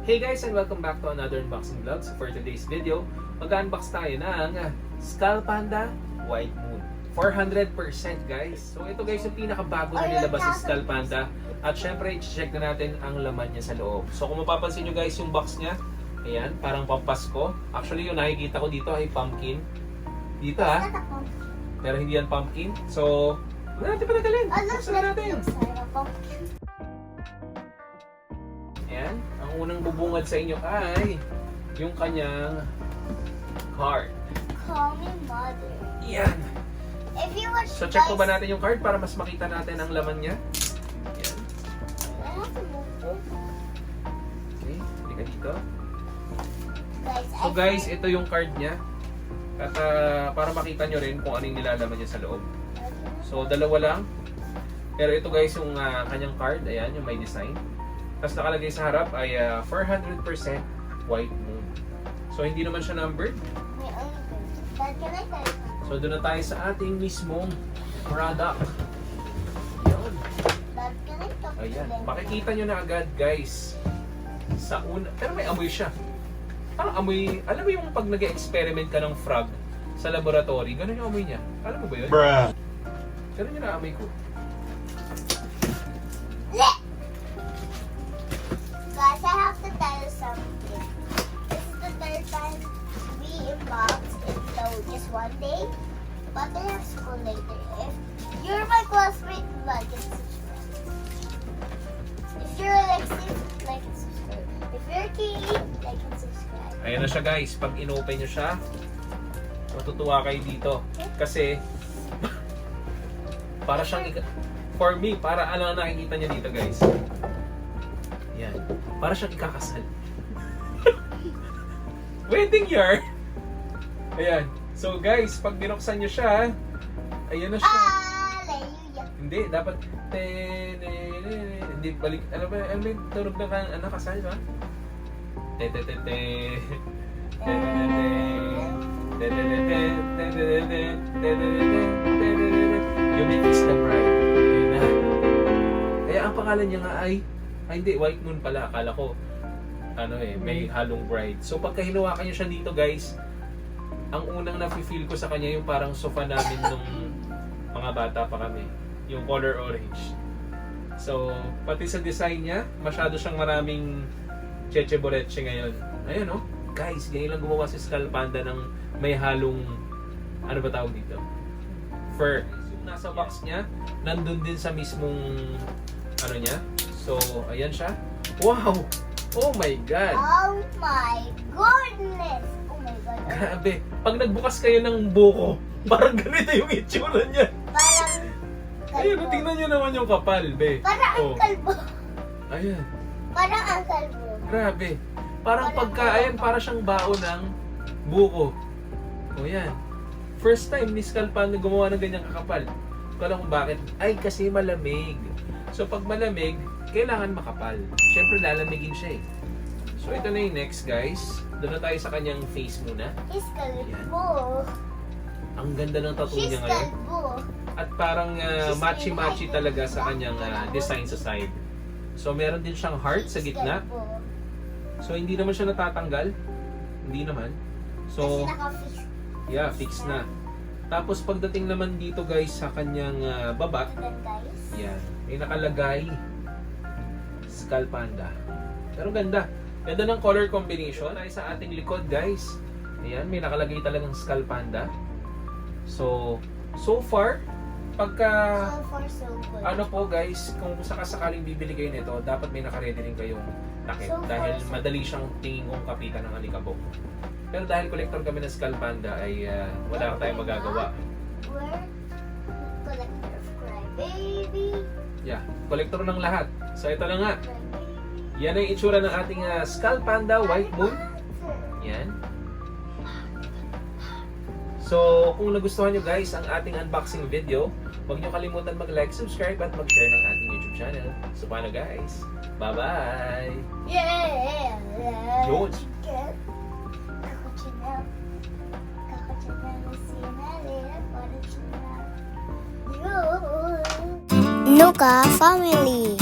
Hey guys, and welcome back to another unboxing vlog. So for today's video, mag-unbox tayo ng Skull Panda White Moon. 400% guys. So ito guys yung pinakabago na nilabas sa Skull Panda. At syempre, i-check na natin ang laman niya sa loob. So kung mapapansin nyo guys yung box niya, ayan, parang pampasko. Actually yung nakikita ko dito ay pumpkin. Dito ha. Pero hindi yan pumpkin. So, wala natin panagalin. Buksan na natin. Ayan, ang unang bubungad sa inyo ay yung kanyang card. Call me mother. Yan. If you watch So check po ba natin yung card para mas makita natin ang laman niya? Yan. I have to move this. Okay, halika dito. Guys, So guys, ito yung card niya. At para makita nyo rin kung anong nilalaman niya sa loob. So dalawa lang. Pero ito guys yung kanyang card. Ayan, yung may design. Tapos nakalagay sa harap ay 400% white moon. So hindi naman siya numbered. Dad, can I tell you? So doon na tayo sa ating mismong product. Yun. Dad, can I talk to Ayan. them? Makikita nyo na agad guys. Sa una. Pero may amoy siya. Parang amoy. Alam mo yung pag nag-experiment ka ng frog sa laboratory, ganun yung amoy niya. Alam mo ba yun? Bruh. Ganun yung naamoy ko. Guys, I have to tell you something. This is the third time we unboxed in just one day. But I have school later. If you're my classmate, like and subscribe. If you're Alexis, like and subscribe. If you're Kaylee, like and subscribe. Ayan na siya guys. Pag in-open nyo siya, matutuwa kayo dito. Kasi, para siyang, for me, para ano na nakikita nyo dito guys. Yan. Para siyang ikakasal. Wedding year. Ayan. So guys, pag binuksan nyo siya, ayan na siya. Hallelujah. Hindi, dapat hindi balik, ano ba yung tunog ng kasal ba? You may kiss the bride. Yun na. Kaya ang pangalan niya nga ay hindi, White Moon pala. Akala ko, may halong bride. So pagka hinawakan niyo siya dito guys, ang unang na-feel ko sa kanya yung parang sofa namin nung mga bata pa kami. Yung color orange. So, pati sa design niya, masyado siyang maraming cheche boreche ngayon. Ayan o. Guys, ganyan lang gumawa si Skull Panda ng may halong, ano ba tawag dito? Fur. Yung nasa box niya, nandun din sa mismong, ano niya. So, ayan siya. Wow! Oh my God! Oh my goodness! Oh my God. Grabe. Pag nagbukas kayo ng buko, parang ganito yung itsura niya. Parang Ayun, kalbo. tingnan nyo naman yung kapal, be. Parang ang Oh. kalbo. Ayan. Parang ang kalbo. Grabe. Parang pagkain, para siyang bao ng buko. O yan. First time ni Skull Panda gumawa ng ganyang kakapal. Hindi ko alam kung bakit. Ay, kasi malamig. So pag malamig, kailangan makapal. Siyempre lalamigin siya eh. So ito na yung next guys. Doon na tayo sa kanyang face muna. He's kalbo. Ang ganda ng tattoo She's niya ngayon. kalbo. At parang matchy-matchy talaga sa kanyang design sa side. So meron din siyang heart sa gitna. Kalbo. So hindi naman siya natatanggal. Hindi naman. So Kasi naka-fix. yeah, fix na. Tapos pagdating naman dito guys sa kanyang baba, Then guys. yan, may nakalagay Skull Panda. Pero ganda. Ganda ng color combination. Ay sa ating likod guys. Ayan, may nakalagay talagang Skull Panda. So far, pagka So far so good. ano po guys, kung sakasakaling bibili kayo nito, dapat may nakaredy rin kayong takip. So far, Dahil so madali siyang tingin kong kapitan ng alikabok. Pero dahil collector kami ng Skull Panda ay wala tayong magagawa. We're collector of crybaby. Yeah, collector ng lahat. So ito na nga. Crybaby. Yan ang itsura ng ating Skull Panda White Moon. Yan. So, kung nagustuhan nyo guys ang ating unboxing video, huwag nyo kalimutan mag-like, subscribe, at mag-share ng ating YouTube channel. So, paano guys? Bye-bye! Yeah! Yun! Kakuchina. Kakuchina na sinalira. Kakuchina. Yun! Nuka Family.